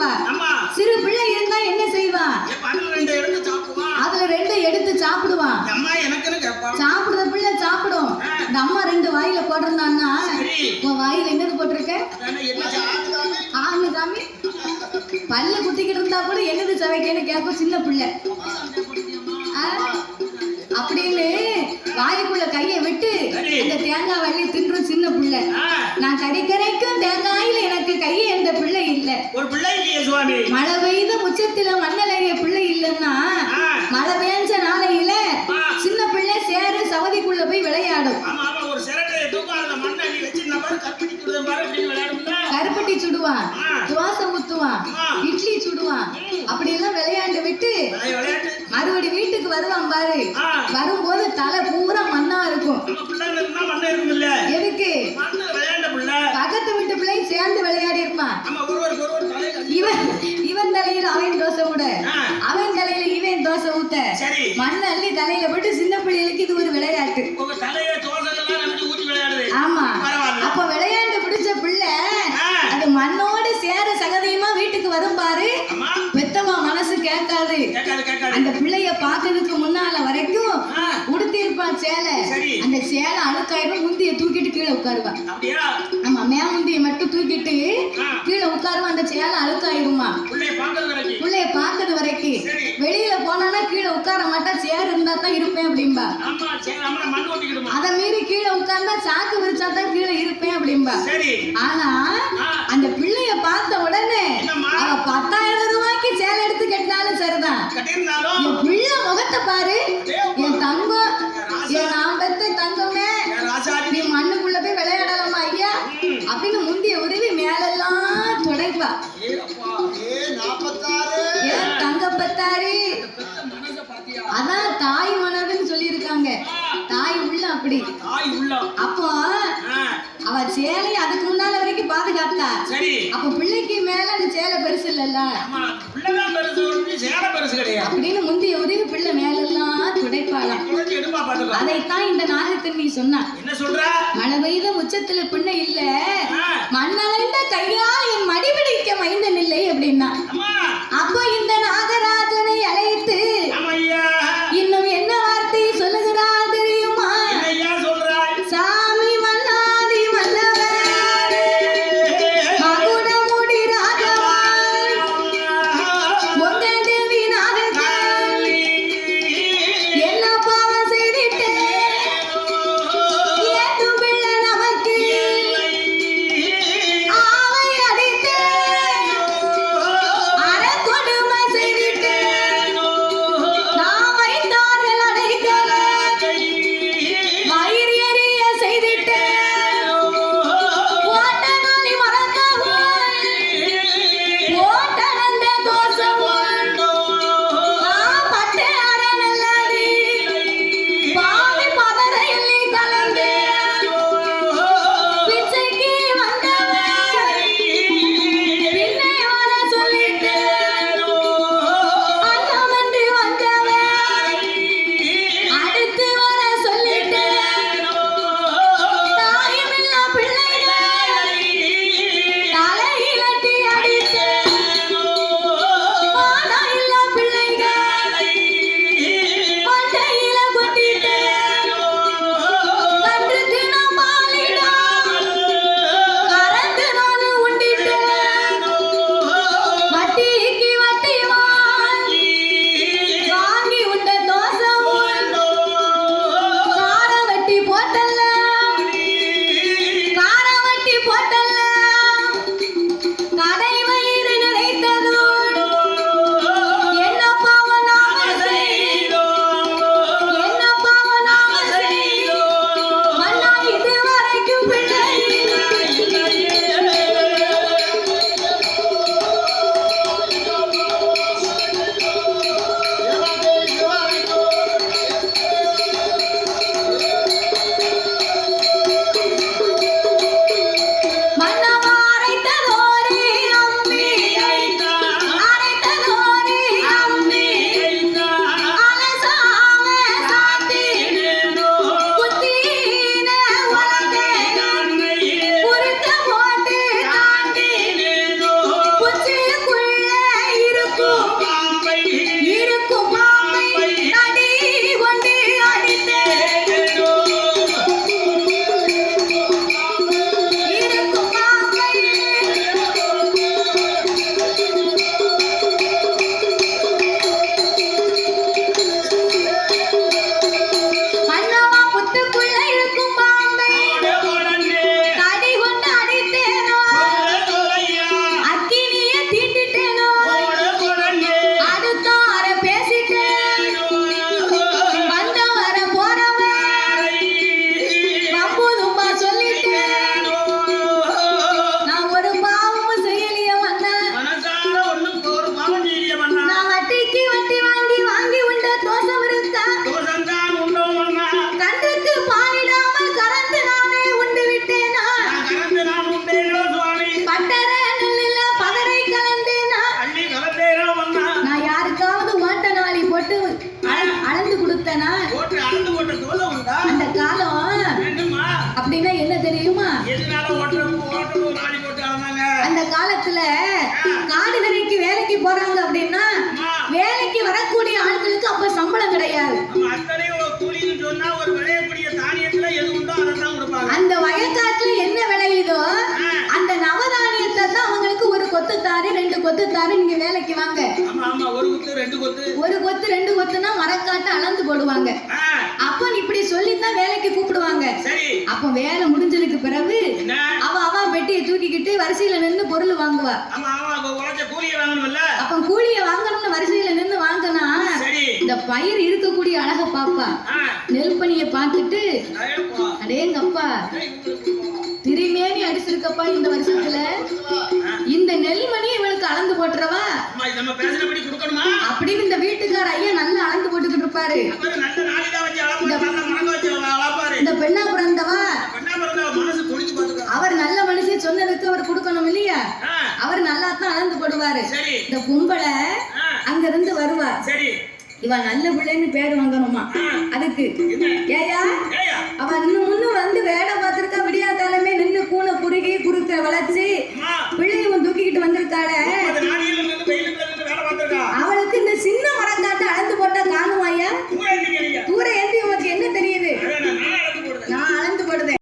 இருப்பா. சிறு பிள்ளை இருந்தா என்ன செய்வான்? அதுல 2 எடுத்து சாப்பிடுவான். சாப்பிடுற பிள்ளை சாப்பிடும். இந்த அம்மா 2 வாயில போட்டிருந்தான்னா உன் வாயில என்னது போட்டிருக்க? ஆமி சாமி. பல்ல குத்திக்கிட்டு இருந்தா கூட என்னது சவைக்கன்னு கேட்கும் சின்ன பிள்ளை. அப்படின்னு வாய்க்குள்ள கையை விட்டு அந்த தேங்காய் வள்ளி தின்றும் சின்ன பிள்ளை. நான் கடிக்கரைக்கும் தேங்காயில எனக்கு கையை எந்த பிள்ளை இல்ல. ஒரு பிள்ளை இல்லையே சுவாமி. மழை பெய்த முச்சத்துல மண்ணலைய பிள்ளை இல்லைன்னா மழை பெஞ்ச நாளையில சின்ன பிள்ளை சேரு சவதிக்குள்ள போய் விளையாடும். கருப்பட்டி சுடுவான், தோசை ஊத்துவான், இட்லி சுடுவான், அப்படி எல்லாம் விளையாண்டு விட்டு மறுபடி வீட்டுக்கு வருவான் பாரு. வரும்போது தலை பூரா மண்ணா இருக்கும். எதுக்கு? பக்கத்து வீட்டு பிள்ளையும் சேர்ந்து விளையாடி இருப்பான். இவன் தலையில அவன் தோசை ஊட, அவன் தலையில இவன் தோசை ஊத்த, மண் அள்ளி தலையில போட்டு சின்ன பிள்ளைகளுக்கு இது ஒரு விளையாட்டு. ஆமா. அப்ப விளையாண்டு பிடிச்ச பிள்ளை அது மண்ணோடு சேர சகதியுமா வீட்டுக்கு வரும் பாரு. பெத்தமா மனசு கேட்காது. அந்த பிள்ளைய பாக்கிறதுக்கு முன்னால வரைக்கும் உடுத்தி இருப்பான் சேலை. அந்த சேலை அழுக்காயிரும். முந்திய தூக்கிட்டு கீழே உட்காருவா. ஆமா, மேமுந்திய மட்டும் தூக்கிட்டு கீழே உட்காருவா. அந்த சேலை அழுக்காயிருமா பிள்ளைய பாக்குறது வரைக்கும். வெளியில போனானா கீழே உட்கார மாட்டா. சேர் இருந்தா தான் இருப்பேன் அப்படின்பா. அதை மீறி கீழே உட்கார்ந்தா சாக்கு விரிச்சா தான் கீழே இருப்பேன் அப்படின்பா. ஆனா அந்த பிள்ளைய பார்த்த உடனே அவ 10,000 ரூபாய்க்கு சேலை எடுத்து கட்டினாலும் சரிதான். என் பிள்ளை முகத்தை பாரு, என் தங்கம், என் நான் பெத்த தங்கமே, நீ மண்ணுக்குள்ள போய் விளையாடலாமா ஐயா அப்படின்னு முந்திய உருவி மேலெல்லாம் துடைப்பா. ஏன் தங்கப்பத்தாரு? அதான் தாய் மனதுன்னு சொல்லியிருக்காங்க. தாய் உள்ள அப்படி. அப்போ அவ சேலை அதுக்கு முன்னால வரைக்கும் பாதுகாத்தா. அப்ப பிள்ளைக்கு மேல அந்த சேலை பெருசு இல்லல்ல அப்படின்னு முந்தைய உதவி பிள்ளை மேலெல்லாம் துடைப்பாளாம். அதைத்தான் இந்த நாகக்கண்ணி சொன்னா. மழை பெய்த உச்சத்துல பிள்ளை இல்ல, மண்ணலைந்த கையா என் மடிபிடிக்க மைந்தன் இல்லை அப்படின்னா. அப்போ இந்த நாகராஜனை அழைத்து இன்னும் என்ன வார்த்தை சொல்லுகிறா தெரியுமா? சாமி மன்னாதி மன்னவர் மகுடமுடி ராஜவாள் உங்க தேவி நாகக்கண்ணி என்ன பாவம் செய்திட்டேன் ஏது பிள்ளை நமக்கு ஆவை கொடுத்தனா ஓட்டு அளந்து போட்ட தோலை உண்டா அந்த காலம் என்னம்மா அப்படின்னா என்ன தெரியுமா எதனால ஓட்டு நாளி போட்டு அளந்தாங்க அந்த காலத்துல காடுகரைக்கு வேலைக்கு போறாங்க அப்படின்னா வேலைக்கு வரக்கூடிய ஆட்களுக்கு அப்ப சம்பளம் கிடையாது அத்தனையும் கூலின்னு சொன்னா ஒரு விளையக்கூடிய தானியத்துல எது உண்டோ அதை தான் கொடுப்பாங்க அந்த வயக்காட்டுல என்ன விளையுதோ அந்த நவதானியத்தை தான் அவங்களுக்கு ஒரு கொத்து தாரு 2 கொத்து தாரு நீங்க வேலைக்கு வாங்க ஆமா ஆமா ஒரு கொத்து 2 கொத்து ஒரு கொத்து 2 கொத்துனா மரக்காட்டை அளந்து போடுவாங்க அப்ப இப்படி சொல்லித்தான் வேலைக்கு கூப்பிடுவாங்க சரி அப்ப வேலை முடிஞ்சதுக்கு பிறகு அவ பெட்டியை தூக்கிக்கிட்டு வரிசையில நின்னு பொருள் வாங்குவா ஆமா ஆமா உழைச்ச கூலியை வாங்கணும்ல அப்ப கூலிய வாங்கணும்னு வரிசையில நின்னு வாங்கினா இந்த பயிர் இருக்கக்கூடிய அழக பாப்பா நெல்பணியை பார்த்துட்டு அடேங்கப்பா திருமேனி அடிச்சிருக்கப்பா இந்த வருஷத்துல இந்த நெல்மணி இவளுக்கு அளந்து போட்டுறவா அப்படின்னு இந்த வீட்டுக்கார ஐயா நல்லா அளந்து போட்டுக்கிட்டு இருப்பாரு இந்த பெண்ணா பிறந்தவா அவர் நல்ல மனுஷன் சொன்னதுக்கு அவர் கொடுக்கணும் இல்லையா அவர் நல்லா தான் அளந்து போடுவாரு இந்த பொம்பளை அங்க இருந்து வருவா இவ நல்ல பிள்ளைன்னு பேர் வாங்கணுமா அதுக்கு ஏயா அவ இன்னும் முன்னும் வந்து வேலை பார்த்திருக்கா விடியா